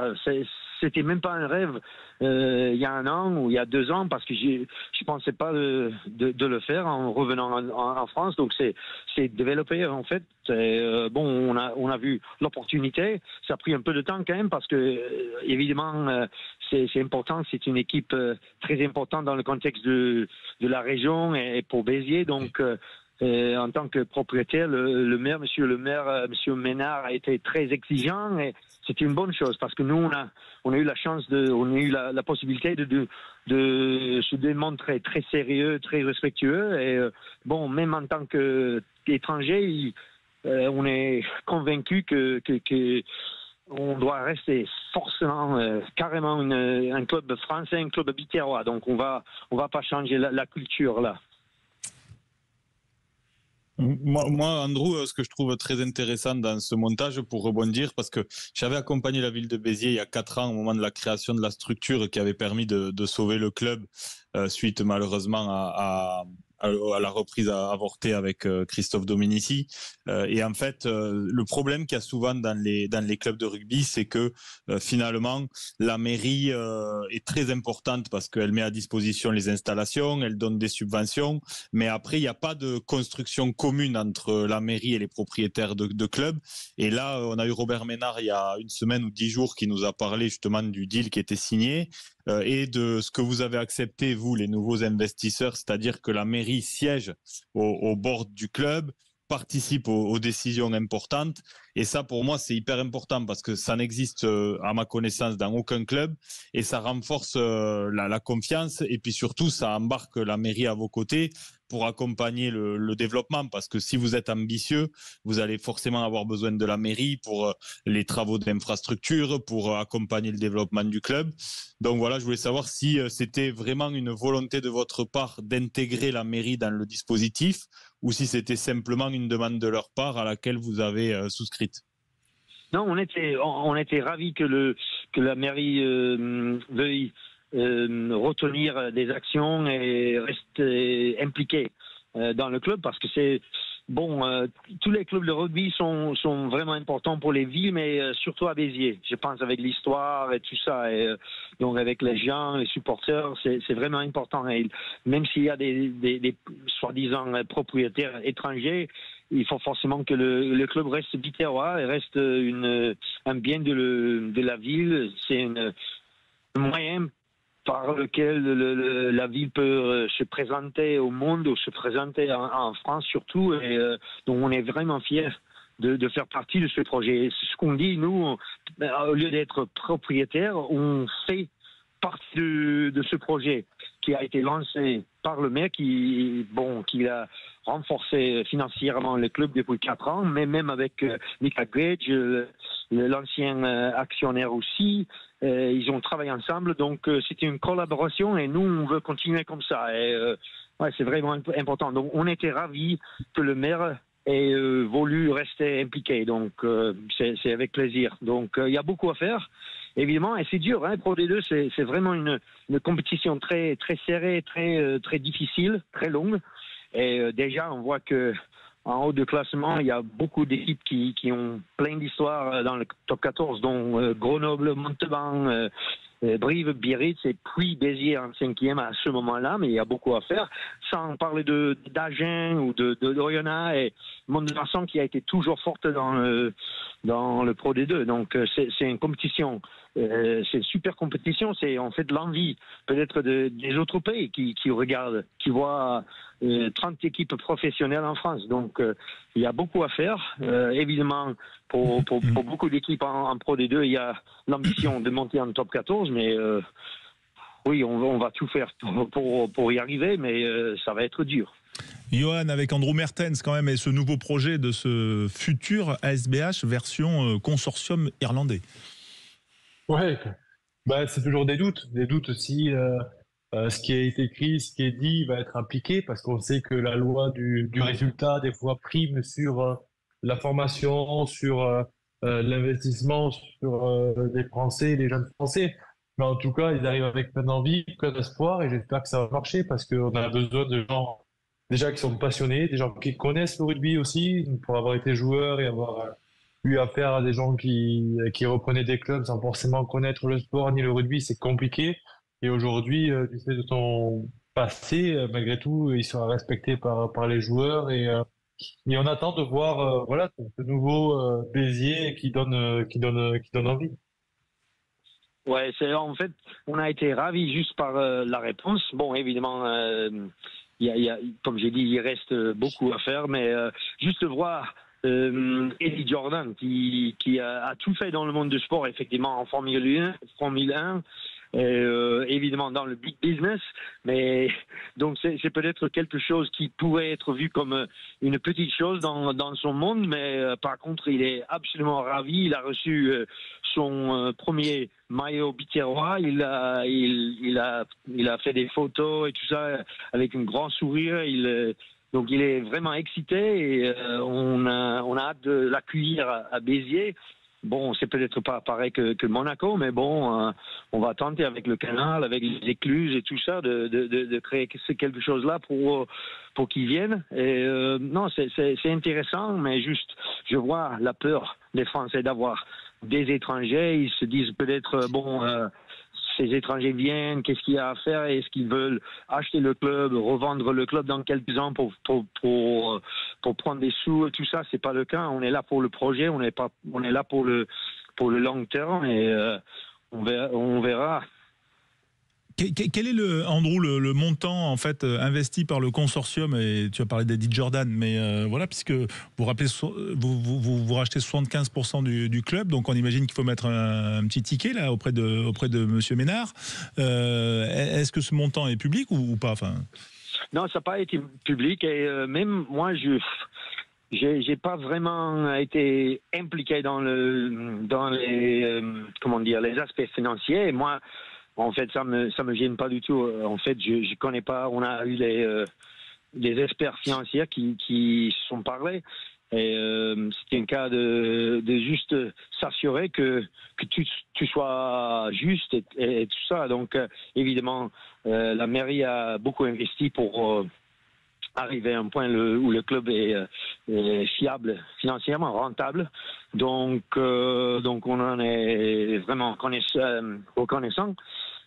C'était même pas un rêve il y a 1 an ou il y a 2 ans, parce que je pensais pas de le faire en revenant en France. Donc c'est développé en fait. Bon, on a vu l'opportunité. Ça a pris un peu de temps quand même, parce que évidemment c'est important. C'est une équipe très importante dans le contexte de la région et pour Béziers. Donc en tant que propriétaire, le maire, monsieur Ménard, a été très exigeant, et c'était une bonne chose, parce que nous on a eu la chance on a eu la possibilité de se démontrer très sérieux, très respectueux, et bon, même en tant qu'étranger, on est convaincu que on doit rester forcément, carrément un club français, un club biterrois. Donc on va pas changer la culture là. Moi, Andrew, ce que je trouve très intéressant dans ce montage, pour rebondir, parce que j'avais accompagné la ville de Béziers il y a 4 ans au moment de la création de la structure qui avait permis de sauver le club suite malheureusement à la reprise avortée avec Christophe Dominici. Et en fait, le problème qu'il y a souvent dans les clubs de rugby, c'est que finalement, la mairie est très importante parce qu'elle met à disposition les installations, elle donne des subventions, mais après, il n'y a pas de construction commune entre la mairie et les propriétaires de clubs. Et là, on a eu Robert Ménard il y a 1 semaine ou 10 jours qui nous a parlé justement du deal qui était signé et de ce que vous avez accepté, vous, les nouveaux investisseurs, c'est-à-dire que la mairie siège au board du club, participe aux décisions importantes. Et ça, pour moi, c'est hyper important parce que ça n'existe, à ma connaissance, dans aucun club. Et ça renforce la confiance. Et puis surtout, ça embarque la mairie à vos côtés pour accompagner le développement. Parce que si vous êtes ambitieux, vous allez forcément avoir besoin de la mairie pour les travaux d'infrastructure, pour accompagner le développement du club. Donc voilà, je voulais savoir si c'était vraiment une volonté de votre part d'intégrer la mairie dans le dispositif ou si c'était simplement une demande de leur part à laquelle vous avez souscrite. Non, on était ravis que la mairie veuille retenir des actions et rester impliquée dans le club parce que c'est bon. Tous les clubs de rugby sont vraiment importants pour les villes, mais surtout à Béziers. Je pense avec l'histoire et tout ça, et donc avec les gens, les supporters, c'est vraiment important. Et même s'il y a des soi-disant propriétaires étrangers, il faut forcément que le club reste biterrois et reste un bien de la ville. C'est un moyen par lequel la ville peut se présenter au monde ou se présenter en France surtout. Et donc on est vraiment fiers de faire partie de ce projet. C'est ce qu'on dit, nous, au lieu d'être propriétaire, on fait partie de ce projet qui a été lancé par le maire qui a renforcé financièrement le club depuis 4 ans, mais même avec Nick Gage, l'ancien actionnaire aussi, ils ont travaillé ensemble, donc c'était une collaboration et nous on veut continuer comme ça. Et c'est vraiment important. Donc on était ravis que le maire ait voulu rester impliqué, donc c'est avec plaisir. Donc il y a beaucoup à faire. Évidemment, et c'est dur, Pro D2, c'est vraiment une compétition très très serrée, très difficile, très longue. Et déjà, on voit que en haut de classement, il y a beaucoup d'équipes qui ont plein d'histoires dans le top 14, dont Grenoble, Montauban, Brive, Biarritz et puis Béziers en 5e à ce moment-là, mais il y a beaucoup à faire. Sans parler d'Agen ou de Oyonnax et Mont-de-Marsan qui a été toujours forte dans le Pro D2. Donc c'est une compétition, c'est une super compétition. C'est en fait l'envie peut-être des autres pays qui regardent, qui voient 30 équipes professionnelles en France. Donc il y a beaucoup à faire. Évidemment, pour beaucoup d'équipes en Pro D2, il y a l'ambition de monter en top 14, mais oui, on va tout faire pour y arriver, mais ça va être dur. Johan, avec Andrew Mertens quand même, et ce nouveau projet de ce futur ASBH version consortium irlandais. Ouais, c'est toujours des doutes si ce qui a été écrit, ce qui est dit va être appliqué, parce qu'on sait que la loi du résultat des fois prime sur la formation, sur l'investissement, sur les Français, les jeunes Français. Mais en tout cas, ils arrivent avec plein d'envie, plein d'espoir, et j'espère que ça va marcher parce qu'on a besoin de gens déjà qui sont passionnés, des gens qui connaissent le rugby aussi, pour avoir été joueur et avoir eu affaire à des gens qui reprenaient des clubs sans forcément connaître le sport ni le rugby, c'est compliqué. Et aujourd'hui, du fait de ton passé, malgré tout, il sera respecté par les joueurs et on attend de voir ce nouveau Béziers qui donne envie. Ouais, en fait, on a été ravis juste par la réponse. Bon, évidemment, comme j'ai dit, il reste beaucoup à faire, mais juste voir Eddie Jordan qui a tout fait dans le monde du sport, effectivement, en Formule 1. Évidemment dans le big business, mais donc c'est peut-être quelque chose qui pourrait être vu comme une petite chose dans son monde, mais par contre il est absolument ravi. Il a reçu son premier maillot biterrois, il a fait des photos et tout ça avec un grand sourire. Donc il est vraiment excité et on a hâte de l'accueillir à Béziers. Bon, c'est peut-être pas pareil que Monaco, mais bon, on va tenter avec le canal, avec les écluses et tout ça, de créer quelque chose là pour qu'ils viennent. Et non, c'est intéressant, mais juste, je vois la peur des Français d'avoir des étrangers. Ils se disent peut-être, ces étrangers viennent, qu'est-ce qu'il y a à faire? Est-ce qu'ils veulent acheter le club, revendre le club dans quelques ans pour prendre des sous et tout ça? C'est pas le cas. On est là pour le projet, on est là pour le long terme et on verra. Quel est Andrew, le montant en fait investi par le consortium, et tu as parlé d'Eddie Jordan, mais voilà, puisque vous rachetez 75% du club, donc on imagine qu'il faut mettre un petit ticket là auprès de Monsieur Ménard. Est-ce que ce montant est public ou pas, enfin... Non, ça n'a pas été public, et même moi, j'ai pas vraiment été impliqué dans les comment dire, les aspects financiers. Et moi, en fait, ça me gêne pas du tout. En fait, je connais pas. On a eu des experts financiers qui se sont parlé. Et c'était un cas de juste s'assurer que tu sois juste et tout ça. Donc, évidemment, la mairie a beaucoup investi pour arriver à un point où le club est fiable financièrement, rentable. Donc on en est vraiment reconnaissant.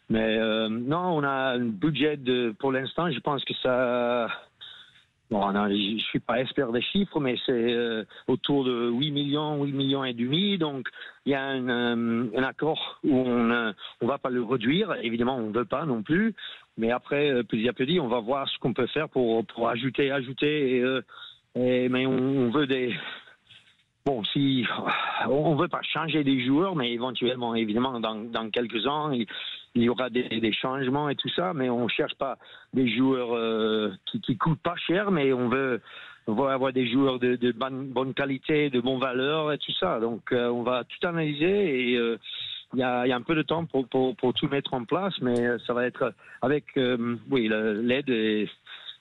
Mais non, on a un budget pour l'instant, je pense que ça... Bon, non, je suis pas expert des chiffres, mais c'est autour de 8 millions et demi. Donc, il y a un accord où on va pas le réduire. Évidemment, on veut pas non plus. Mais après, petit à petit, on va voir ce qu'on peut faire pour ajouter. Mais on veut des... Bon, si on veut pas changer des joueurs, mais éventuellement, évidemment, dans quelques ans, il y aura des changements et tout ça, mais on cherche pas des joueurs qui coûtent pas cher, mais on veut avoir des joueurs de bonne qualité, de bonne valeur et tout ça. Donc, on va tout analyser, et il y a un peu de temps pour tout mettre en place, mais ça va être avec l'aide et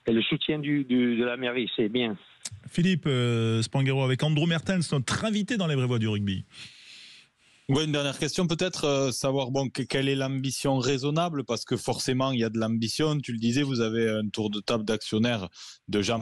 le soutien de la mairie, c'est bien. Philippe Spanghero, avec Andrew Mertens, notre invité dans les vraies voix du rugby. Ouais, une dernière question peut-être, savoir quelle est l'ambition raisonnable, parce que forcément il y a de l'ambition. Tu le disais, vous avez un tour de table d'actionnaires, de gens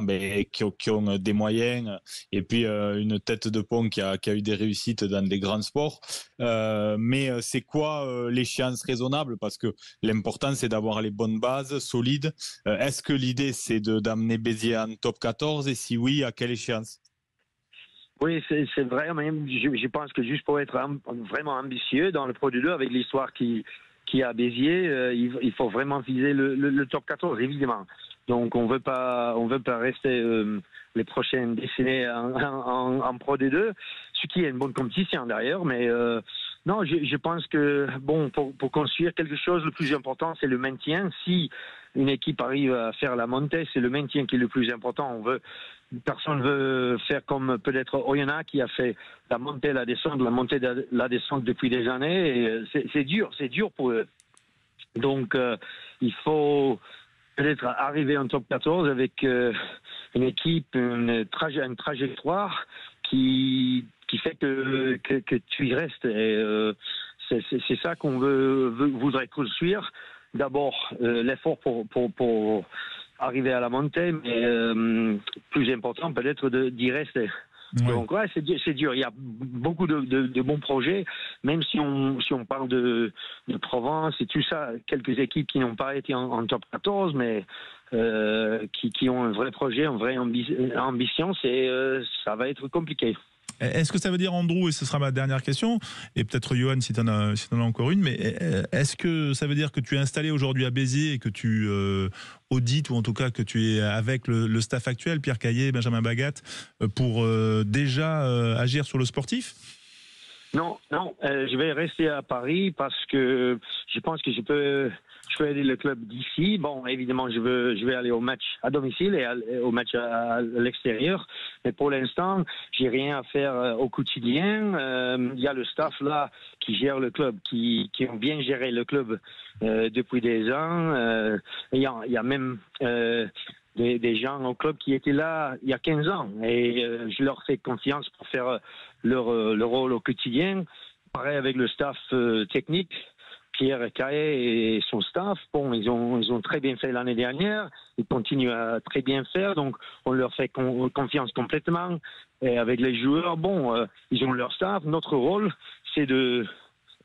qui ont des moyens, et puis une tête de pont qui a eu des réussites dans des grands sports. Mais c'est quoi l'échéance raisonnable? Parce que l'important c'est d'avoir les bonnes bases solides. Est-ce que l'idée c'est d'amener Béziers en top 14, et si oui, à quelle échéance? Oui, c'est vrai. Même, je pense que juste pour être vraiment ambitieux dans le Pro D2, avec l'histoire qui a Béziers, il faut vraiment viser le top 14, évidemment. Donc on veut pas rester les prochaines décennies en Pro D2, ce qui est une bonne compétition d'ailleurs. Mais non, je pense que bon, pour construire quelque chose, le plus important c'est le maintien. Si une équipe arrive à faire la montée, c'est le maintien qui est le plus important. Personne veut faire comme peut-être Oyonnax qui a fait la montée, la descente depuis des années. Et c'est dur pour eux. Donc il faut peut-être arriver en top 14 avec une équipe, une trajectoire qui fait que tu y restes. Et c'est ça qu'on voudrait construire. D'abord l'effort pour arriver à la montée, mais plus important peut-être d'y rester. Ouais. Donc ouais, c'est dur. Il y a beaucoup de bons projets, même si on parle de Provence et tout ça, quelques équipes qui n'ont pas été en top 14, mais qui ont un vrai projet, une vraie ambition, ça va être compliqué. Est-ce que ça veut dire, Andrew, et ce sera ma dernière question, et peut-être Johan si tu en as encore une, mais est-ce que ça veut dire que tu es installé aujourd'hui à Béziers et que tu audites, ou en tout cas que tu es avec le staff actuel, Pierre Caillé, Benjamin Bagat, pour déjà agir sur le sportif ? Non, je vais rester à Paris parce que je pense que je peux aider le club d'ici. Bon, évidemment, je vais aller au match à domicile et au match à l'extérieur. Mais pour l'instant, j'ai rien à faire au quotidien. Il y a le staff là qui gère le club, qui ont bien géré le club depuis des ans. Il y a même des gens au club qui étaient là il y a 15 ans. Et je leur fais confiance pour faire leur rôle au quotidien. Pareil avec le staff technique. Pierre Caillé et son staff, bon, ils ont très bien fait l'année dernière, ils continuent à très bien faire, donc on leur fait confiance complètement. Et avec les joueurs, bon, ils ont leur staff. Notre rôle, c'est de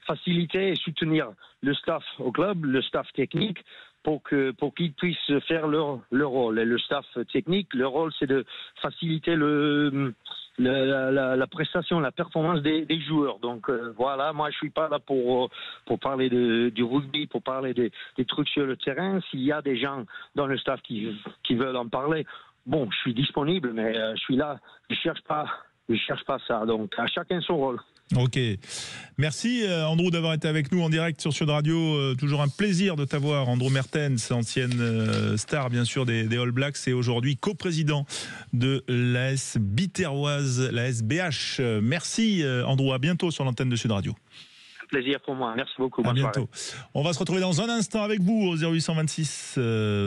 faciliter et soutenir le staff au club, le staff technique, pour qu'ils puissent faire leur rôle. Et le staff technique, leur rôle, c'est de faciliter la prestation, la performance des joueurs. Donc voilà, moi je suis pas là pour parler du rugby, pour parler des trucs sur le terrain. S'il y a des gens dans le staff qui veulent en parler, bon, je suis disponible, mais je suis là, je cherche pas ça. Donc à chacun son rôle. Ok. Merci Andrew d'avoir été avec nous en direct sur Sud Radio. Toujours un plaisir de t'avoir. Andrew Mertens, ancienne star bien sûr des All Blacks et aujourd'hui coprésident de l'AS Biterroise, l'AS BH. Merci Andrew, à bientôt sur l'antenne de Sud Radio. Plaisir pour moi, merci beaucoup. À bientôt. On va se retrouver dans un instant avec vous au 0826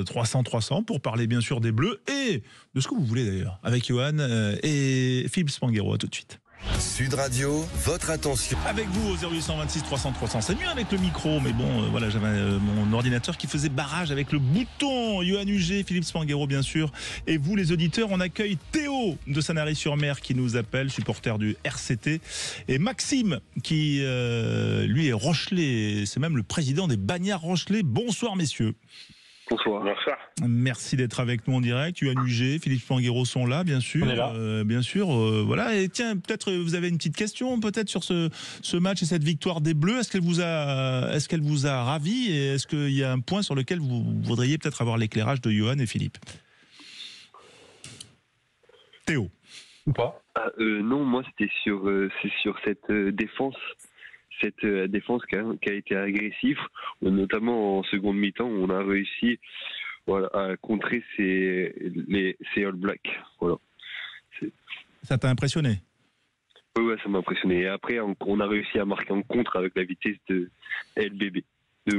300 300 pour parler bien sûr des Bleus et de ce que vous voulez d'ailleurs avec Johan et Philippe Spanghero. À tout de suite. Sud Radio, votre attention. Avec vous au 0826 300 300. C'est mieux avec le micro, mais bon, voilà, j'avais mon ordinateur qui faisait barrage avec le bouton. Johan Huget, Philippe Spanghero, bien sûr. Et vous, les auditeurs, on accueille Théo de Sanary-sur-Mer qui nous appelle, supporter du RCT. Et Maxime, qui, lui, est Rochelais. C'est même le président des Bagnards Rochelais. Bonsoir, messieurs. Bonsoir. Merci d'être avec nous en direct. Johan Huget, Philippe Spanghero sont là, bien sûr. On est là. Bien sûr, voilà. Et tiens, peut-être vous avez une petite question, peut-être sur ce match et cette victoire des Bleus. Est-ce qu'elle vous a ravi et est-ce qu'il y a un point sur lequel vous voudriez peut-être avoir l'éclairage de Johan et Philippe? Théo. Ou pas? Non, moi c'était c'est sur cette défense. Cette défense qui a été agressive, notamment en seconde mi-temps, on a réussi à contrer ces All Blacks. Voilà. Ça t'a impressionné? Oui, ça m'a impressionné. Et après, on a réussi à marquer en contre avec la vitesse de LBB, de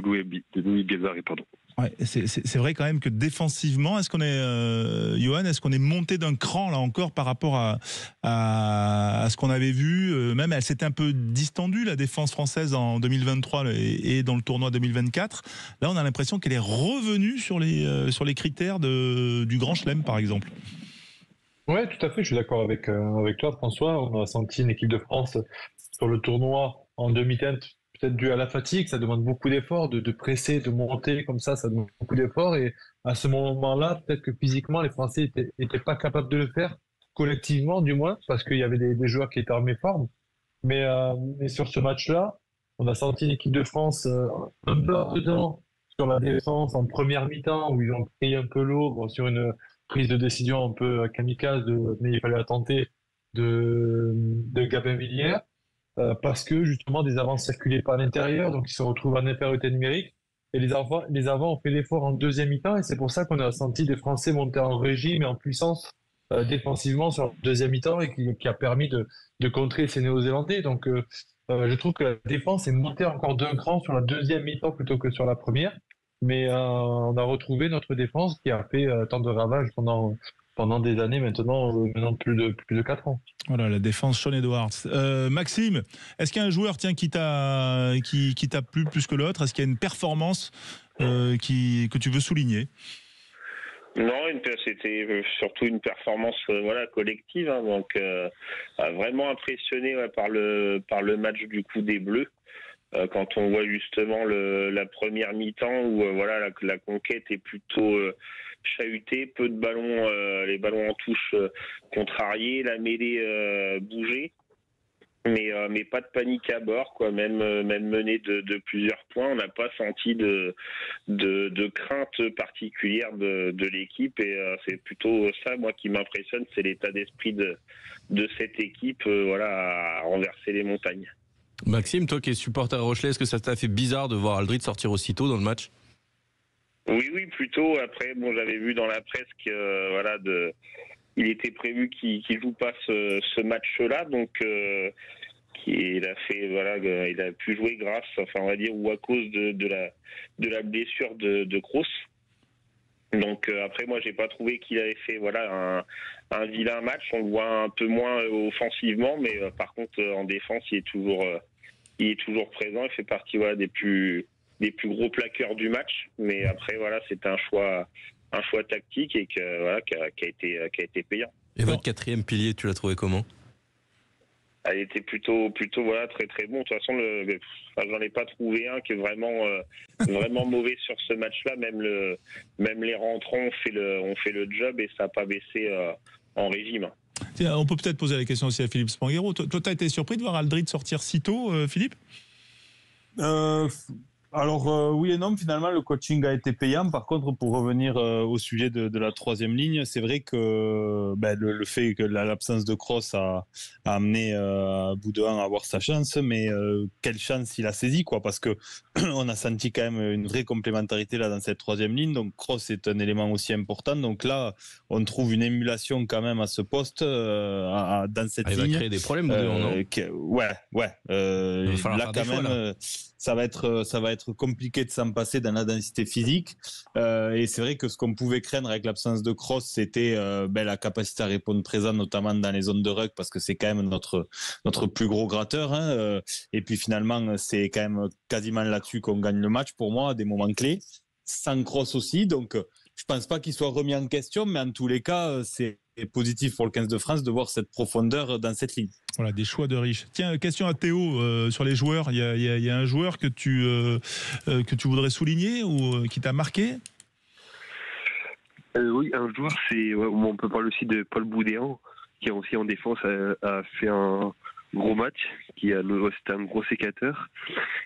Louis Bielbarré, pardon. Ouais, c'est vrai quand même que défensivement, est-ce qu'on est, Johan, est-ce qu'on est monté d'un cran là encore par rapport à ce qu'on avait vu, même elle s'était un peu distendue la défense française en 2023 et dans le tournoi 2024. Là, on a l'impression qu'elle est revenue sur les critères du Grand Chelem, par exemple. Ouais, tout à fait. Je suis d'accord avec toi, François. On a senti une équipe de France sur le tournoi en demi-teinte. Peut-être dû à la fatigue, ça demande beaucoup d'efforts, de presser, de monter comme ça demande beaucoup d'efforts. Et à ce moment-là, peut-être que physiquement, les Français étaient pas capables de le faire, collectivement du moins, parce qu'il y avait des joueurs qui étaient en méforme. Mais sur ce match-là, on a senti l'équipe de France un peu dedans sur la défense en première mi-temps, où ils ont pris un peu l'eau sur une prise de décision un peu kamikaze, mais il fallait la tenter, de Gabin Villiers. Parce que justement des avants circulaient pas à l'intérieur, donc ils se retrouvent en infériorité numérique. Et les avants ont fait l'effort en deuxième mi-temps, et c'est pour ça qu'on a senti des Français monter en régime et en puissance défensivement sur le deuxième mi-temps, et qui a permis de contrer ces Néo-Zélandais. Donc je trouve que la défense est montée encore d'un cran sur la deuxième mi-temps plutôt que sur la première. Mais on a retrouvé notre défense qui a fait tant de ravages pendant des années maintenant plus de 4 ans. Voilà, la défense Sean Edwards. Maxime, est-ce qu'il y a un joueur qui t'a plu plus que l'autre? Est-ce qu'il y a une performance que tu veux souligner? Non, c'était surtout une performance collective, hein, donc vraiment impressionné par le match du coup des Bleus. Quand on voit justement la première mi-temps où la conquête est plutôt chahutée, peu de ballons, les ballons en touche contrariés, la mêlée bougeait, mais pas de panique à bord, quoi. Même mené de plusieurs points, on n'a pas senti de crainte particulière de l'équipe, et c'est plutôt ça moi qui m'impressionne, c'est l'état d'esprit de cette équipe, à renverser les montagnes. Maxime, toi qui es supporter Rochelais, est-ce que ça t'a fait bizarre de voir Aldrit sortir aussitôt dans le match? Oui, plutôt. Après, j'avais vu dans la presse il était prévu qu'il joue pas ce match-là, donc il a pu jouer grâce, ou à cause de la blessure de Kroos. Donc après, moi, j'ai pas trouvé qu'il avait fait un vilain match. On le voit un peu moins offensivement, mais par contre en défense, il est toujours présent. Il fait partie des plus gros plaqueurs du match. Mais après, c'est un choix tactique et qui a été payant. Et votre quatrième pilier, tu l'as trouvé comment? Elle était plutôt très très bon. De toute façon, j'en ai pas trouvé un qui est vraiment mauvais sur ce match-là. Même les rentrants ont fait le job et ça n'a pas baissé en régime. Tiens, on peut peut-être poser la question aussi à Philippe Spanghero. Toi, tu as été surpris de voir Aldrit sortir si tôt, Philippe? Alors oui et non, finalement le coaching a été payant. Par contre, pour revenir au sujet de la troisième ligne, c'est vrai que le fait que l'absence de Kroos a amené Boudouin à avoir sa chance, mais quelle chance il a saisi, quoi, parce que on a senti quand même une vraie complémentarité là dans cette troisième ligne. Donc Kroos est un élément aussi important. Donc là, on trouve une émulation quand même à ce poste dans cette ligne. Il va créer des problèmes, Boudouin, non? Ouais. Là quand même. Ça va être compliqué de s'en passer dans la densité physique. Et c'est vrai que ce qu'on pouvait craindre avec l'absence de Kroos, c'était la capacité à répondre présent, notamment dans les zones de ruck, parce que c'est quand même notre plus gros gratteur. Hein. Et puis finalement, c'est quand même quasiment là-dessus qu'on gagne le match pour moi, à des moments clés. Sans Kroos aussi, donc je pense pas qu'il soit remis en question, mais en tous les cas, c'est positif pour le 15 de France de voir cette profondeur dans cette ligne. Voilà, des choix de riches. Tiens, question à Théo sur les joueurs. Il y a un joueur que tu voudrais souligner ou qui t'a marqué? Oui, un joueur, on peut parler aussi de Paul Boudéan, qui aussi en défense a fait un gros match, c'était un gros sécateur.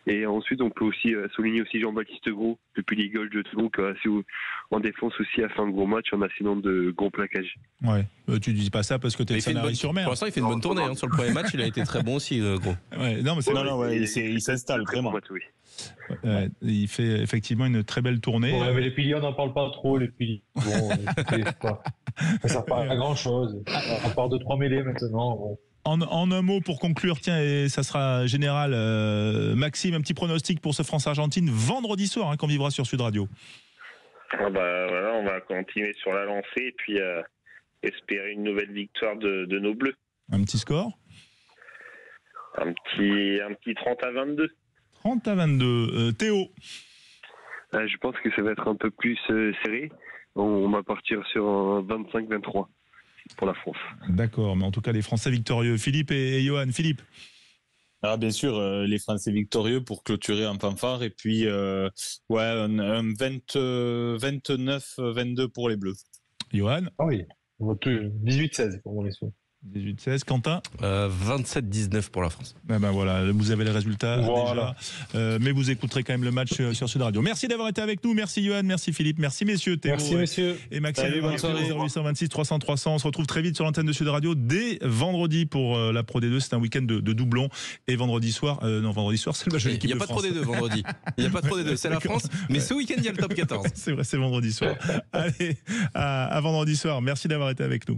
Et ensuite, on peut aussi souligner aussi Jean-Baptiste Gros, depuis les Golds de Toulon, qui en défense aussi a fait un gros match en assinant de gros plaquages. Ouais, tu dis pas ça parce que t'es Sanary-sur-Mer. Pour l'instant, il fait une bonne tournée. Sur le premier match, il a été très bon aussi, Gros. Ouais, non, mais il s'installe vraiment. Oui. Il fait effectivement une très belle tournée. Ouais, mais les piliers, on n'en parle pas trop, les piliers. Bon, ça sert pas à grand chose. À part 2-3 mêlées maintenant. Bon. En un mot pour conclure, tiens, et ça sera général, Maxime, un petit pronostic pour ce France-Argentine vendredi soir, qu'on vivra sur Sud Radio. Voilà, on va continuer sur la lancée et puis espérer une nouvelle victoire de nos Bleus. Un petit score? Un petit 30-22. 30-22. Théo? Je pense que ça va être un peu plus serré. On va partir sur un 25-23. Pour la France. D'accord, mais en tout cas les Français victorieux. Philippe et Johan. Philippe? Bien sûr, les Français victorieux pour clôturer en fanfare et puis un 29-22 pour les Bleus. Johan? Ah oui, 18-16 pour mon espoir. 18-16. Quentin? 27-19 pour la France. Voilà, vous avez les résultats déjà. Mais vous écouterez quand même le match sur Sud Radio. Merci d'avoir été avec nous. Merci Johan, merci Philippe, merci messieurs. Théo merci messieurs. Et Maxime. Salut, bonne soirée. 0826 300 300. On se retrouve très vite sur l'antenne de Sud Radio dès vendredi pour la Pro D2. C'est un week-end de doublons. Et vendredi soir, c'est le match de l'équipe de France. Il n'y a pas de Pro D2 vendredi. Il n'y a pas de Pro D2, c'est la France. Mais ce week-end, il y a le top 14. C'est vrai, c'est vendredi soir. Allez, à vendredi soir. Merci d'avoir été avec nous.